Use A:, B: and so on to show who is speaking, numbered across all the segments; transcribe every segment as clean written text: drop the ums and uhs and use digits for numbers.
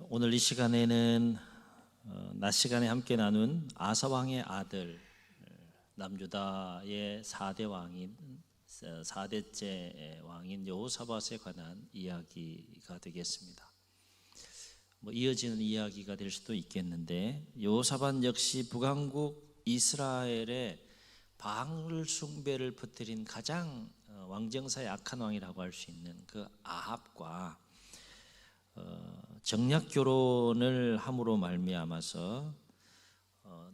A: 오늘 이 시간에는 낮 시간에 함께 나눈 아사 왕의 아들 남유다의 4대 왕인 4대째 왕인 여호사밧에 관한 이야기가 되겠습니다. 이어지는 이야기가 될 수도 있겠는데, 여호사밧 역시 북왕국 이스라엘의 바알 숭배를 퍼뜨린 가장 왕정사의 악한 왕이라고 할 수 있는 그 아합과 정략 결혼을 함으로 말미암아서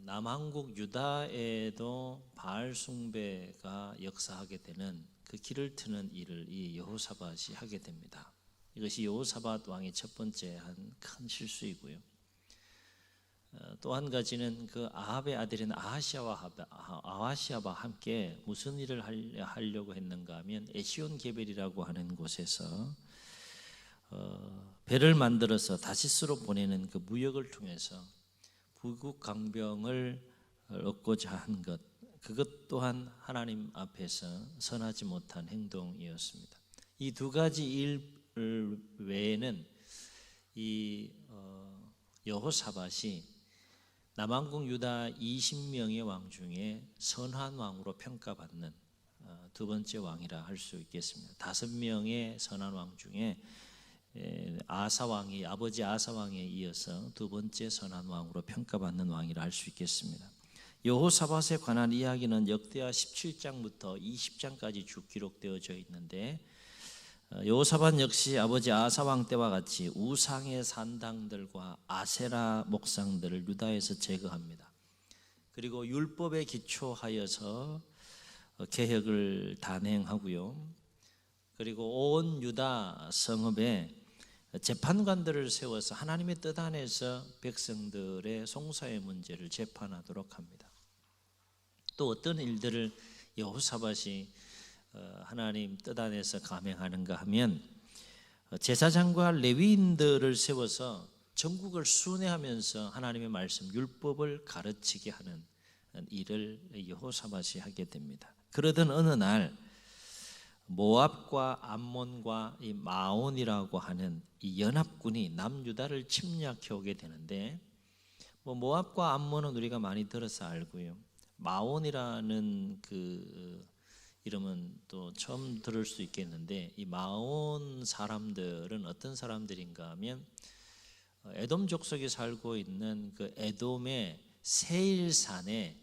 A: 남왕국 유다에도 바알 숭배가 역사하게 되는 그 길을 트는 일을 이 여호사밧이 하게 됩니다. 이것이 여호사밧 왕의 첫 번째 한 큰 실수이고요. 또 한 가지는 그 아합의 아들인 아하시아와 함께 무슨 일을 하려고 했는가 하면 에시온 게벨이라고 하는 곳에서 배를 만들어서 다시스로 보내는 그 무역을 통해서 북극 강병을 얻고자 한 것, 그것 또한 하나님 앞에서 선하지 못한 행동이었습니다. 이 두 가지 일 외에는 이 여호사밧이 남왕국 유다 20명의 왕 중에 선한 왕으로 평가받는 두 번째 왕이라 할 수 있겠습니다. 5명의 선한 왕 중에 아사왕이 아버지 아사왕에 이어서 두 번째 선한 왕으로 평가받는 왕이라 할 수 있겠습니다. 여호사밧에 관한 이야기는 역대하 17장부터 20장까지 쭉 기록되어져 있는데, 여호사밧 역시 아버지 아사왕 때와 같이 우상의 산당들과 아세라 목상들을 유다에서 제거합니다. 그리고 율법에 기초하여서 개혁을 단행하고요. 그리고 온 유다 성읍에 재판관들을 세워서 하나님의 뜻 안에서 백성들의 송사의 문제를 재판하도록 합니다. 또 어떤 일들을 여호사밧이 하나님 뜻 안에서 감행하는가 하면, 제사장과 레위인들을 세워서 전국을 순회하면서 하나님의 말씀 율법을 가르치게 하는 일을 여호사밧이 하게 됩니다. 그러던 어느 날 모압과 암몬과 이 마온이라고 하는 이 연합군이 남유다를 침략해 오게 되는데, 모압과 암몬은 우리가 많이 들어서 알고요. 마온이라는 그 이름은 또 처음 들을 수 있겠는데, 이 마온 사람들은 어떤 사람들인가 하면 에돔 족속이 살고 있는 그 에돔의 세일산에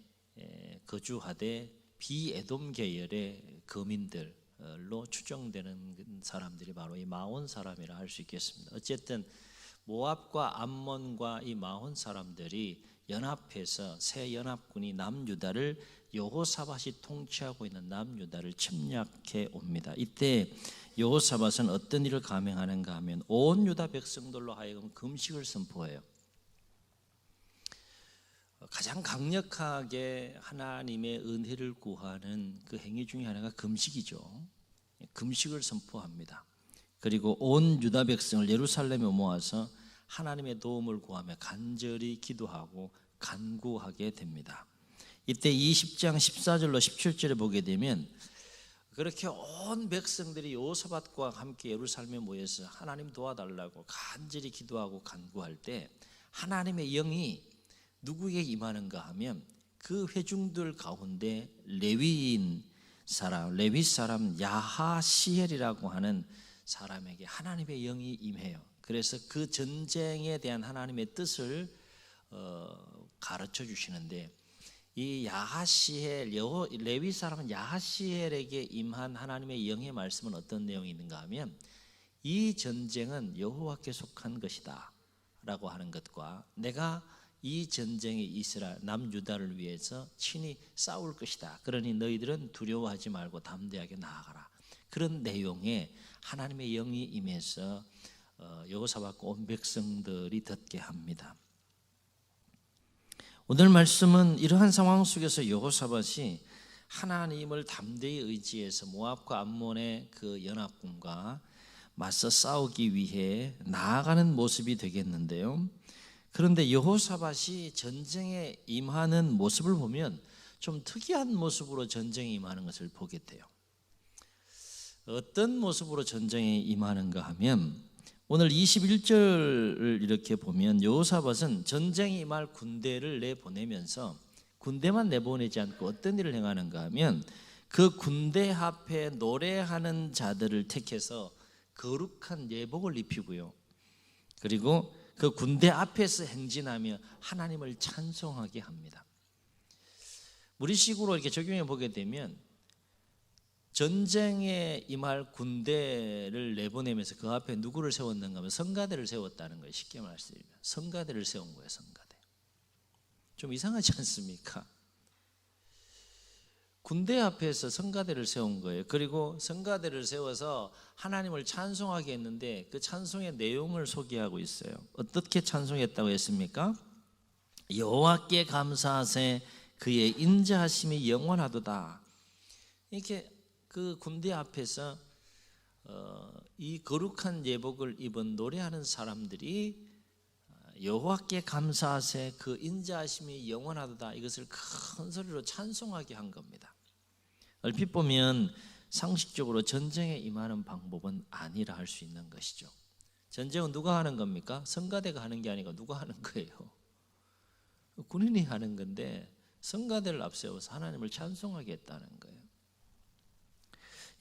A: 거주하되 비에돔 계열의 거민들로 추정되는 사람들이 바로 이 마온 사람이라 할 수 있겠습니다. 어쨌든 모압과 암몬과 이 마온 사람들이 연합해서 새 연합군이 남유다를, 여호사밧이 통치하고 있는 남유다를 침략해 옵니다. 이때 여호사밧은 어떤 일을 감행하는가 하면 온 유다 백성들로 하여금 금식을 선포해요. 가장 강력하게 하나님의 은혜를 구하는 그 행위 중에 하나가 금식이죠. 금식을 선포합니다. 그리고 온 유다 백성을 예루살렘에 모아서 하나님의 도움을 구하며 간절히 기도하고 간구하게 됩니다. 이때 20장 14절로 17절에 보게 되면, 그렇게 온 백성들이 여호사밧과 함께 예루살렘에 모여서 하나님 도와달라고 간절히 기도하고 간구할 때 하나님의 영이 누구에게 임하는가 하면, 그 회중들 가운데 레위 사람 야하시엘이라고 하는 사람에게 하나님의 영이 임해요. 그래서 그 전쟁에 대한 하나님의 뜻을 가르쳐 주시는데, 이 야하시엘, 레위 사람은 야하시엘에게 임한 하나님의 영의 말씀은 어떤 내용이 있는가 하면, 이 전쟁은 여호와께 속한 것이다 라고 하는 것과, 내가 이 전쟁에 이스라엘 남유다를 위해서 친히 싸울 것이다, 그러니 너희들은 두려워하지 말고 담대하게 나아가라, 그런 내용의 하나님의 영이 임해서 여호사밧과 온 백성들이 듣게 합니다. 오늘 말씀은 이러한 상황 속에서 여호사밧이 하나님을 담대히 의지해서 모압과 암몬의 그 연합군과 맞서 싸우기 위해 나아가는 모습이 되겠는데요. 그런데 여호사밧이 전쟁에 임하는 모습을 보면 좀 특이한 모습으로 전쟁에 임하는 것을 보게 돼요. 어떤 모습으로 전쟁에 임하는가 하면, 오늘 21절을 이렇게 보면 여호사밧은 전쟁이 임할 군대를 내보내면서 군대만 내보내지 않고 어떤 일을 행하는가 하면 그 군대 앞에 노래하는 자들을 택해서 거룩한 예복을 입히고요. 그리고 그 군대 앞에서 행진하며 하나님을 찬송하게 합니다. 우리식으로 이렇게 적용해 보게 되면 전쟁에 임할 군대를 내보내면서 그 앞에 누구를 세웠는가 하면 성가대를 세웠다는 거예요. 쉽게 말씀드리면 성가대를 세운 거예요. 성가대. 좀 이상하지 않습니까? 군대 앞에서 성가대를 세운 거예요. 그리고 성가대를 세워서 하나님을 찬송하게 했는데 그 찬송의 내용을 소개하고 있어요. 어떻게 찬송했다고 했습니까? 여호와께 감사하세 그의 인자하심이 영원하도다. 이렇게 그 군대 앞에서 이 거룩한 예복을 입은 노래하는 사람들이 여호와께 감사하세 그 인자하심이 영원하도다 이것을 큰 소리로 찬송하게 한 겁니다. 얼핏 보면 상식적으로 전쟁에 임하는 방법은 아니라 할 수 있는 것이죠. 전쟁은 누가 하는 겁니까? 성가대가 하는 게 아니고 누가 하는 거예요? 군인이 하는 건데 성가대를 앞세워서 하나님을 찬송하게 했다는 거예요.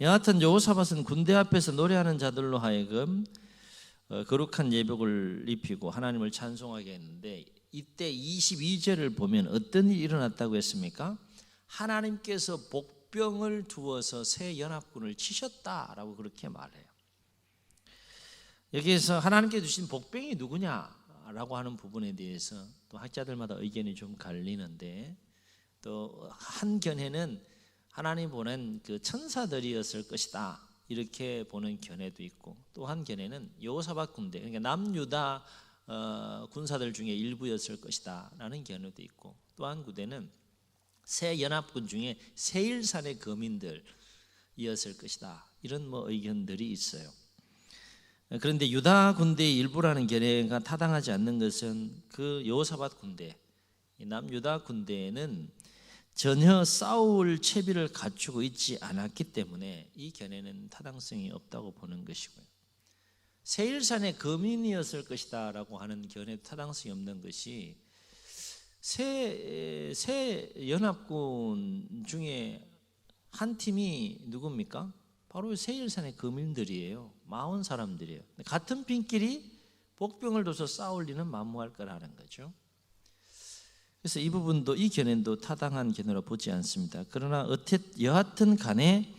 A: 여하튼 여호사밧은 군대 앞에서 노래하는 자들로 하여금 거룩한 예복을 입히고 하나님을 찬송하게 했는데 이때 22절을 보면 어떤 일이 일어났다고 했습니까? 하나님께서 복병을 두어서 새 연합군을 치셨다라고 그렇게 말해요. 여기에서 하나님께 주신 복병이 누구냐라고 하는 부분에 대해서 또 학자들마다 의견이 좀 갈리는데 또 한 견해는 하나님 보낸 그 천사들이었을 것이다 이렇게 보는 견해도 있고 또 한 견해는 여호사밧 군대 그러니까 남유다 군사들 중에 일부였을 것이다 라는 견해도 있고 또 한 구대는 새 연합군 중에 세일산의 거민들이었을 것이다 이런 의견들이 있어요. 그런데 유다 군대의 일부라는 견해가 타당하지 않는 것은 그 여호사밧 군대 남유다 군대에는 전혀 싸울 채비를 갖추고 있지 않았기 때문에 이 견해는 타당성이 없다고 보는 것이고요. 세일산의 거민이었을 것이다 라고 하는 견해도 타당성이 없는 것이 새 연합군 중에 한 팀이 누굽니까? 바로 세일산의 거민들이에요. 마온 사람들이에요. 같은 팀끼리 복병을 둬서 싸울 리는 만무할 거라는 거죠. 그래서 이 부분도 이 견해도 타당한 견해로 보지 않습니다. 그러나 여하튼 간에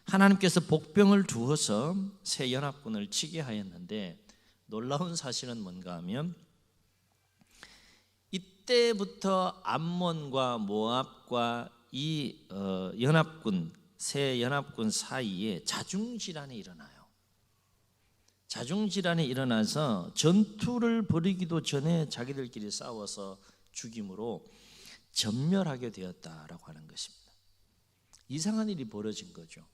A: 하나님께서 복병을 두어서 새 연합군을 치게 하였는데 놀라운 사실은 뭔가 하면 이때부터 암몬과 모압과 이 연합군 새 연합군 사이에 자중질환이 일어나요. 자중질환이 일어나서 전투를 벌이기도 전에 자기들끼리 싸워서 죽임으로 전멸하게 되었다라고 하는 것입니다. 이상한 일이 벌어진 거죠.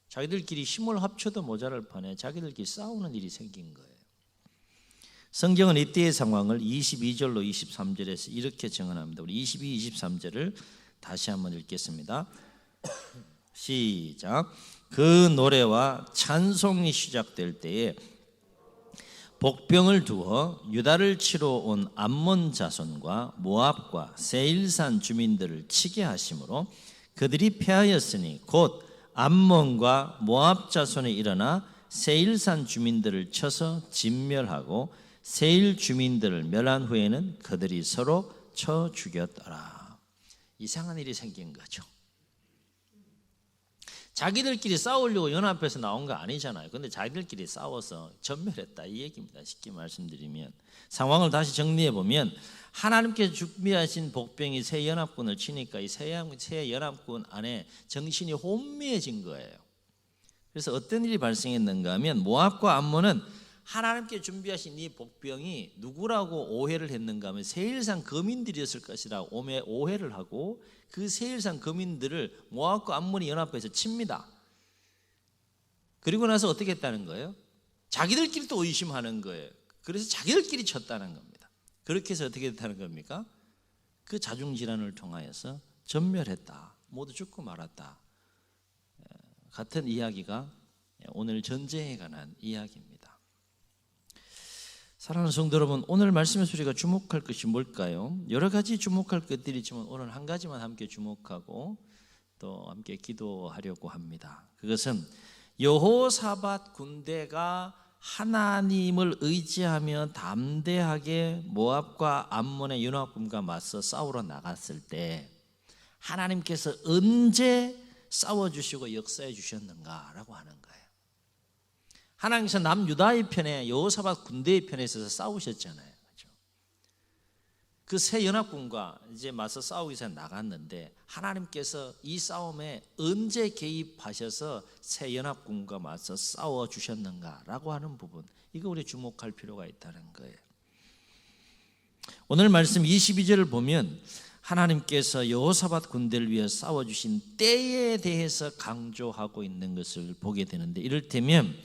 A: 자기들끼리 힘을 합쳐도 모자랄 판에 자기들끼리 싸우는 일이 생긴 거예요. 성경은 이때의 상황을 22절로 23절에서 이렇게 증언합니다. 우리 22, 23절을 다시 한번 읽겠습니다. 시작. 그 노래와 찬송이 시작될 때에 복병을 두어 유다를 치러 온 암몬 자손과 모압과 세일산 주민들을 치게 하심으로 그들이 패하였으니 곧 암몬과 모압 자손이 일어나 세일산 주민들을 쳐서 진멸하고 세일 주민들을 멸한 후에는 그들이 서로 쳐 죽였더라. 이상한 일이 생긴 거죠. 자기들끼리 싸우려고 연합해서 나온 거 아니잖아요. 그런데 자기들끼리 싸워서 전멸했다 이 얘기입니다. 쉽게 말씀드리면 상황을 다시 정리해 보면 하나님께서 준비하신 복병이 새 연합군을 치니까 이 새 연합군 안에 정신이 혼미해진 거예요. 그래서 어떤 일이 발생했는가 하면 모압과 암몬은 하나님께 준비하신 이 복병이 누구라고 오해를 했는가 하면 세일산 거민들이었을 것이라고 오해를 하고 그 세일산 거민들을 모압과 암몬이 연합해서 칩니다. 그리고 나서 어떻게 했다는 거예요? 자기들끼리 또 의심하는 거예요. 그래서 자기들끼리 쳤다는 겁니다. 그렇게 해서 어떻게 됐다는 겁니까? 그 자중질환을 통하여서 전멸했다. 모두 죽고 말았다. 같은 이야기가 오늘 전쟁에 관한 이야기입니다. 사랑하는 성도 여러분, 오늘 말씀의 소리가 주목할 것이 뭘까요? 여러 가지 주목할 것들이 있지만 오늘 한 가지만 함께 주목하고 또 함께 기도하려고 합니다. 그것은 여호사밧 군대가 하나님을 의지하며 담대하게 모압과 암몬의 연합군과 맞서 싸우러 나갔을 때 하나님께서 언제 싸워주시고 역사해 주셨는가라고 하는 거예요. 하나님께서 남유다의 편에 여호사밧 군대의 편에 있어서 싸우셨잖아요. 그렇죠? 그 세 연합군과 이제 맞서 싸우기 위해서 나갔는데 하나님께서 이 싸움에 언제 개입하셔서 세 연합군과 맞서 싸워 주셨는가라고 하는 부분, 이거 우리 주목할 필요가 있다는 거예요. 오늘 말씀 22절을 보면 하나님께서 여호사밧 군대를 위해 싸워주신 때에 대해서 강조하고 있는 것을 보게 되는데, 이를테면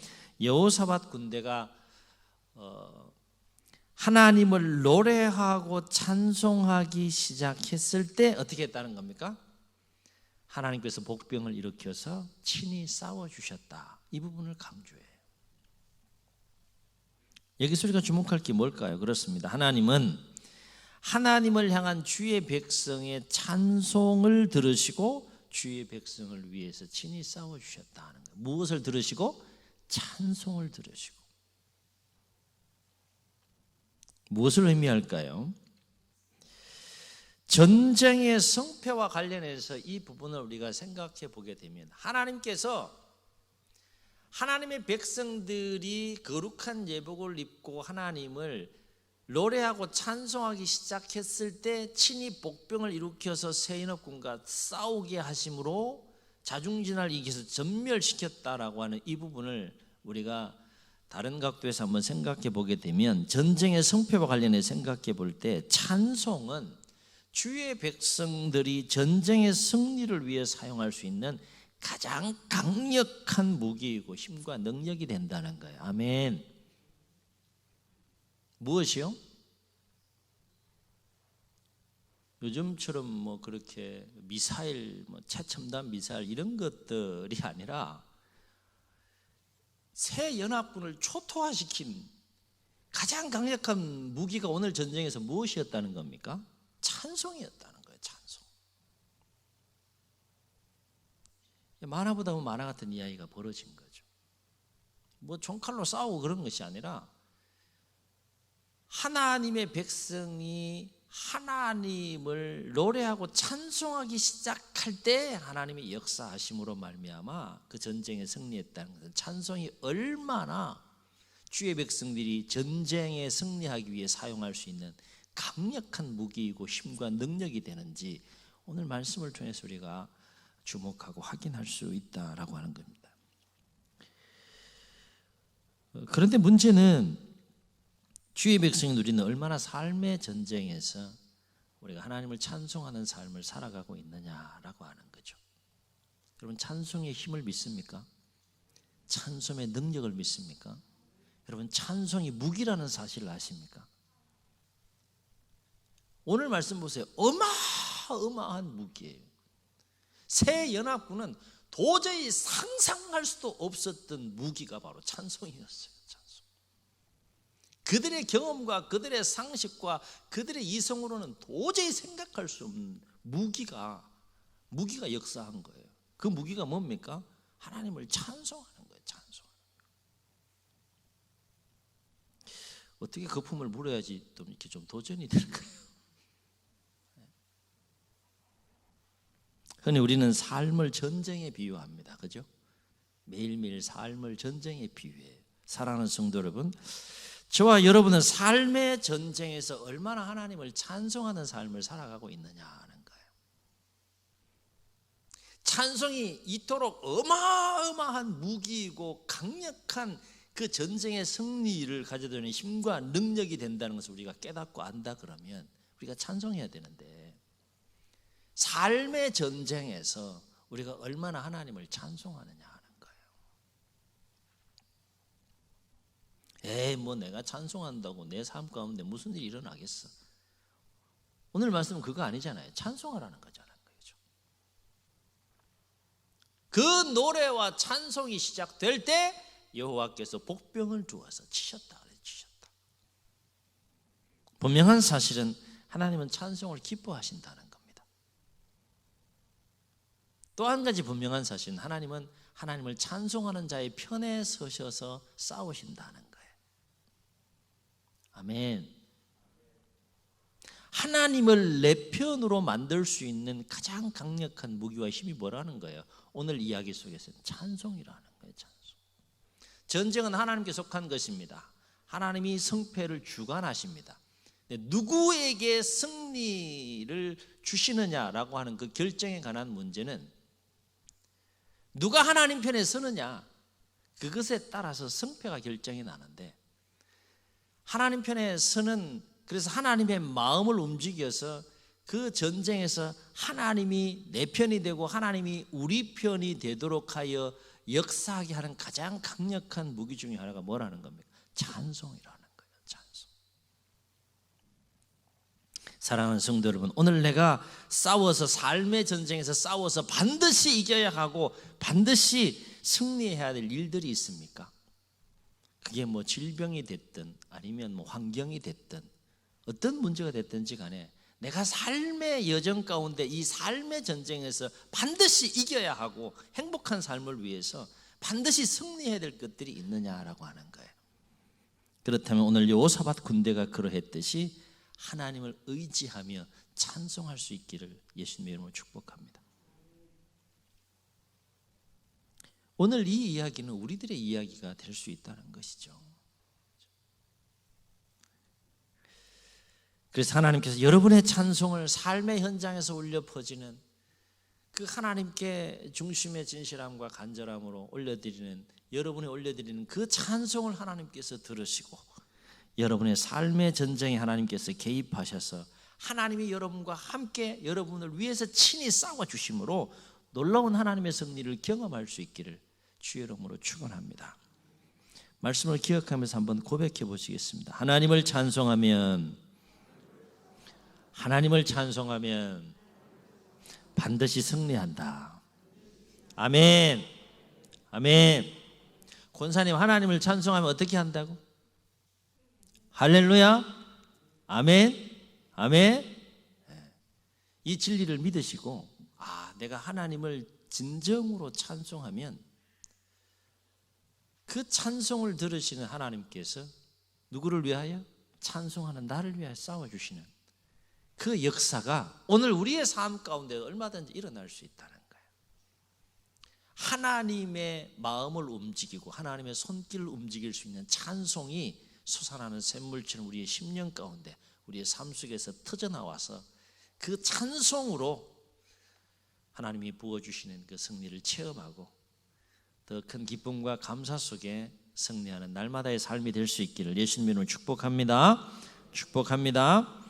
A: 여호사밧 군대가 하나님을 노래하고 찬송하기 시작했을 때 어떻게 했다는 겁니까? 하나님께서 복병을 일으켜서 친히 싸워주셨다, 이 부분을 강조해요. 여기서 우리가 주목할 게 뭘까요? 그렇습니다. 하나님은 하나님을 향한 주의 백성의 찬송을 들으시고 주의 백성을 위해서 친히 싸워주셨다는 거예요. 무엇을 들으시고? 찬송을 들으시고. 무엇을 의미할까요? 전쟁의 성패와 관련해서 이 부분을 우리가 생각해 보게 되면 하나님께서 하나님의 백성들이 거룩한 예복을 입고 하나님을 노래하고 찬송하기 시작했을 때 친히 복병을 일으켜서 세인업군과 싸우게 하심으로 자중진화를 이겨서 전멸시켰다라고 하는 이 부분을 우리가 다른 각도에서 한번 생각해 보게 되면, 전쟁의 성패와 관련해 생각해 볼 때 찬송은 주의 백성들이 전쟁의 승리를 위해 사용할 수 있는 가장 강력한 무기이고 힘과 능력이 된다는 거예요. 아멘. 무엇이요? 요즘처럼 뭐 그렇게 미사일, 최첨단 미사일 이런 것들이 아니라 새 연합군을 초토화시킨 가장 강력한 무기가 오늘 전쟁에서 무엇이었다는 겁니까? 찬송이었다는 거예요. 찬송. 만화보다 만화 같은 이야기가 벌어진 거죠. 뭐 총칼로 싸우고 그런 것이 아니라 하나님의 백성이 하나님을 노래하고 찬송하기 시작할 때 하나님의 역사하심으로 말미암아 그 전쟁에 승리했다는 것은, 찬송이 얼마나 주의 백성들이 전쟁에 승리하기 위해 사용할 수 있는 강력한 무기이고 힘과 능력이 되는지 오늘 말씀을 통해서 우리가 주목하고 확인할 수 있다라고 하는 겁니다. 그런데 문제는 주의 백성인 우리는 얼마나 삶의 전쟁에서 우리가 하나님을 찬송하는 삶을 살아가고 있느냐라고 하는 거죠. 여러분, 찬송의 힘을 믿습니까? 찬송의 능력을 믿습니까? 여러분, 찬송이 무기라는 사실을 아십니까? 오늘 말씀 보세요. 어마어마한 무기예요. 새 연합군은 도저히 상상할 수도 없었던 무기가 바로 찬송이었어요. 그들의 경험과 그들의 상식과 그들의 이성으로는 도저히 생각할 수 없는 무기가 역사한 거예요. 그 무기가 뭡니까? 하나님을 찬송하는 거예요. 찬송하는 거예요. 어떻게 거품을 물어야지 좀 이렇게 좀 도전이 될까요? 흔히 우리는 삶을 전쟁에 비유합니다. 그죠? 매일매일 삶을 전쟁에 비유해요. 사랑하는 성도 여러분, 저와 여러분은 삶의 전쟁에서 얼마나 하나님을 찬송하는 삶을 살아가고 있느냐 하는 거예요. 찬송이 이토록 어마어마한 무기이고 강력한 그 전쟁의 승리를 가져다 주는 힘과 능력이 된다는 것을 우리가 깨닫고 안다 그러면 우리가 찬송해야 되는데, 삶의 전쟁에서 우리가 얼마나 하나님을 찬송하느냐 하는 거예요. 뭐 내가 찬송한다고 내 삶 가운데 무슨 일이 일어나겠어? 오늘 말씀은 그거 아니잖아요. 찬송하라는 거잖아요. 그 노래와 찬송이 시작될 때 여호와께서 복병을 주어서 치셨다. 분명한 사실은 하나님은 찬송을 기뻐하신다는 겁니다. 또 한 가지 분명한 사실은 하나님은 하나님을 찬송하는 자의 편에 서셔서 싸우신다는 거예요. 아멘. 하나님을 내 편으로 만들 수 있는 가장 강력한 무기와 힘이 뭐라는 거예요? 오늘 이야기 속에서는 찬송이라는 거예요. 찬송. 전쟁은 하나님께 속한 것입니다. 하나님이 승패를 주관하십니다. 누구에게 승리를 주시느냐라고 하는 그 결정에 관한 문제는 누가 하나님 편에 서느냐, 그것에 따라서 승패가 결정이 나는데, 하나님 편에 서는, 그래서 하나님의 마음을 움직여서 그 전쟁에서 하나님이 내 편이 되고 하나님이 우리 편이 되도록 하여 역사하게 하는 가장 강력한 무기 중에 하나가 뭐라는 겁니까? 찬송이라는 거예요. 찬송. 사랑하는 성도 여러분, 오늘 내가 싸워서, 삶의 전쟁에서 싸워서 반드시 이겨야 하고 반드시 승리해야 될 일들이 있습니까? 그게 뭐 질병이 됐든 아니면 뭐 환경이 됐든 어떤 문제가 됐든지 간에 내가 삶의 여정 가운데 이 삶의 전쟁에서 반드시 이겨야 하고 행복한 삶을 위해서 반드시 승리해야 될 것들이 있느냐라고 하는 거예요. 그렇다면 오늘 여호사밧 군대가 그러했듯이 하나님을 의지하며 찬송할 수 있기를 예수님의 이름으로 축복합니다. 오늘 이 이야기는 우리들의 이야기가 될 수 있다는 것이죠. 그래서 하나님께서 여러분의 찬송을 삶의 현장에서 울려 퍼지는 그 하나님께 중심의 진실함과 간절함으로 올려드리는, 여러분이 올려드리는 그 찬송을 하나님께서 들으시고 여러분의 삶의 전쟁에 하나님께서 개입하셔서 하나님이 여러분과 함께 여러분을 위해서 친히 싸워주심으로 놀라운 하나님의 승리를 경험할 수 있기를 주의 이름으로 축원합니다. 말씀을 기억하면서 한번 고백해 보시겠습니다. 하나님을 찬송하면 반드시 승리한다. 아멘. 아멘. 권사님, 하나님을 찬송하면 어떻게 한다고? 할렐루야. 아멘. 아멘. 이 진리를 믿으시고, 내가 하나님을 진정으로 찬송하면 그 찬송을 들으시는 하나님께서 누구를 위하여? 찬송하는 나를 위하여 싸워주시는 그 역사가 오늘 우리의 삶 가운데 얼마든지 일어날 수 있다는 거예요. 하나님의 마음을 움직이고 하나님의 손길을 움직일 수 있는 찬송이 솟아나는 샘물처럼 우리의 심령 가운데, 우리의 삶 속에서 터져나와서 그 찬송으로 하나님이 부어주시는 그 승리를 체험하고 더 큰 기쁨과 감사 속에 승리하는 날마다의 삶이 될 수 있기를 예수님 이름으로 축복합니다. 축복합니다.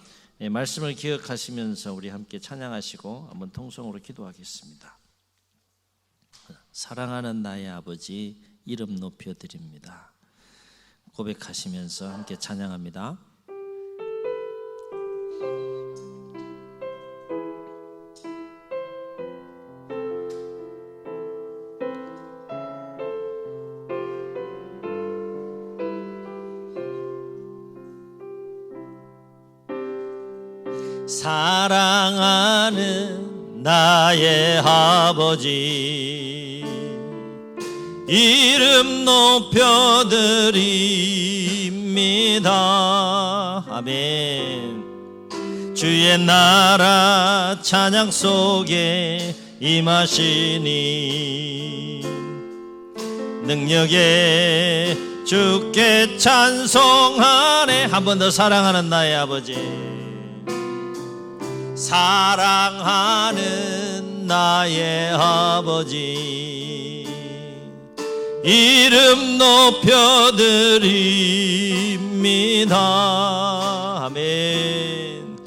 A: 말씀을 기억하시면서 우리 함께 찬양하시고 한번 통성으로 기도하겠습니다. 사랑하는 나의 아버지, 이름 높여드립니다. 고백하시면서 함께 찬양합니다. 사랑하는 나의 아버지, 이름 높여드립니다. 아멘. 주의 나라 찬양 속에 임하시니 능력에 주께 찬송하네. 한 번 더. 사랑하는 나의 아버지, 사랑하는 나의 아버지, 이름 높여드립니다. 아멘.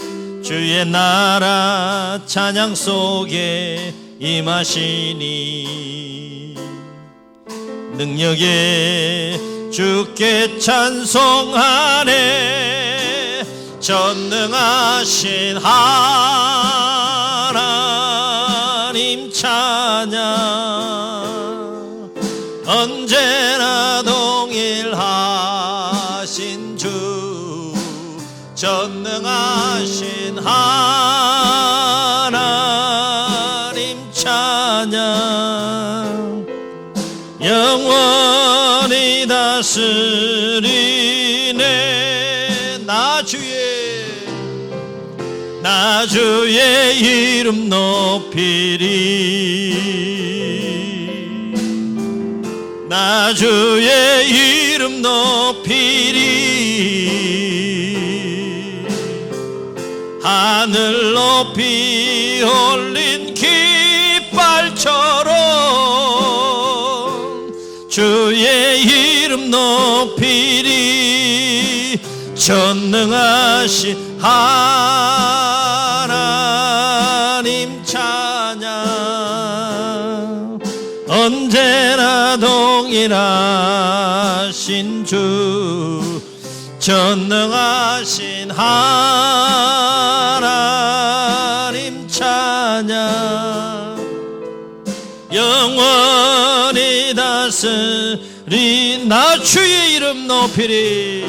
A: 주의 나라 찬양 속에 임하시니 능력에 주께 찬송하네. 전능하신 하나님 찬양, 언제나 동일하신 주 전능하신 하나님 찬양. 영원히 다스리네. 나 주의 이름 높이리. 나 주의 이름 높이리. 하늘 높이 올린 깃발처럼 주의 이름 높이리. 전능하신 하나님 찬양. 언제나 동일하신 주. 전능하신 하나님 찬양. 영원히 다스린 나 주의 이름 높이리.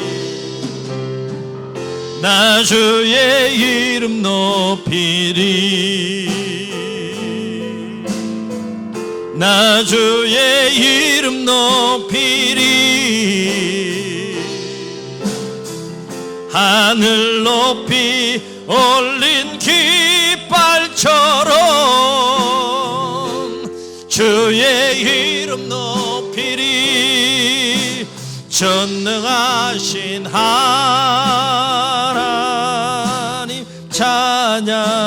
A: 나 주의 이름 높이리. 나 주의 이름 높이리. 하늘 높이 올린 깃발처럼 주의 이름 높이리. 전능하신 하나님 찬양.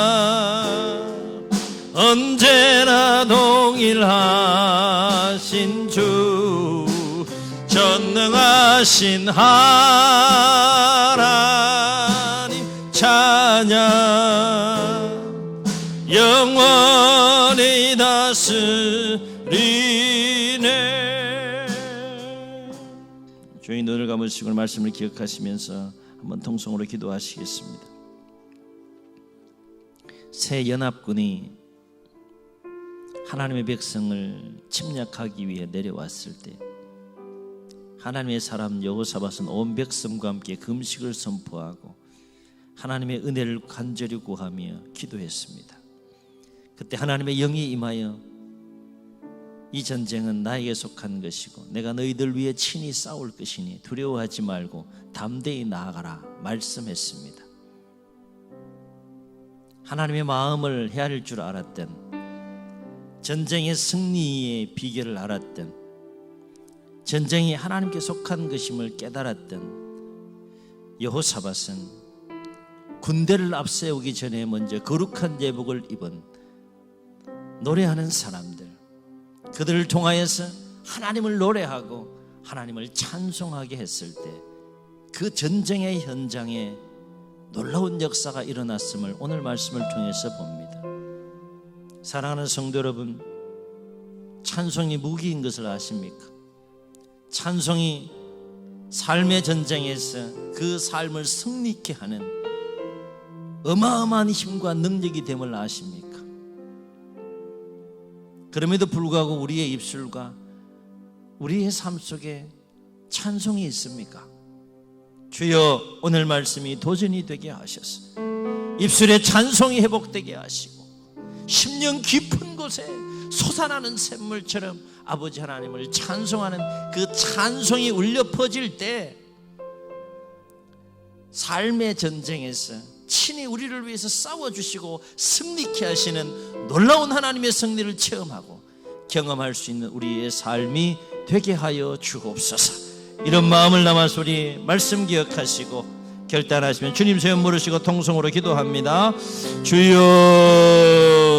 A: 언제나 동일하신 주. 전능하신 하나님 찬양. 영원히 다스리네. 주의 눈을 감으시고 말씀을 기억하시면서 한번 통성으로 기도하시겠습니다. 새 연합군이 하나님의 백성을 침략하기 위해 내려왔을 때 하나님의 사람 여호사밧은 온 백성과 함께 금식을 선포하고 하나님의 은혜를 간절히 구하며 기도했습니다. 그때 하나님의 영이 임하여 이 전쟁은 나에게 속한 것이고 내가 너희들 위해 친히 싸울 것이니 두려워하지 말고 담대히 나아가라 말씀했습니다. 하나님의 마음을 헤아릴 줄 알았던, 전쟁의 승리의 비결을 알았던, 전쟁이 하나님께 속한 것임을 깨달았던 여호사밧은 군대를 앞세우기 전에 먼저 거룩한 예복을 입은 노래하는 사람들, 그들을 통하여서 하나님을 노래하고 하나님을 찬송하게 했을 때 그 전쟁의 현장에 놀라운 역사가 일어났음을 오늘 말씀을 통해서 봅니다. 사랑하는 성도 여러분, 찬송이 무기인 것을 아십니까? 찬송이 삶의 전쟁에서 그 삶을 승리케 하는 어마어마한 힘과 능력이 됨을 아십니까? 그럼에도 불구하고 우리의 입술과 우리의 삶 속에 찬송이 있습니까? 주여, 오늘 말씀이 도전이 되게 하셔서 입술에 찬송이 회복되게 하시고 심령 깊은 곳에 솟아나는 샘물처럼 아버지 하나님을 찬송하는 그 찬송이 울려 퍼질 때 삶의 전쟁에서 친히 우리를 위해서 싸워주시고 승리케 하시는 놀라운 하나님의 승리를 체험하고 경험할 수 있는 우리의 삶이 되게 하여 주옵소서. 이런 마음을 담아서 우리 말씀 기억하시고 결단하시면 주님 소원 물으시고 통성으로 기도합니다. 주여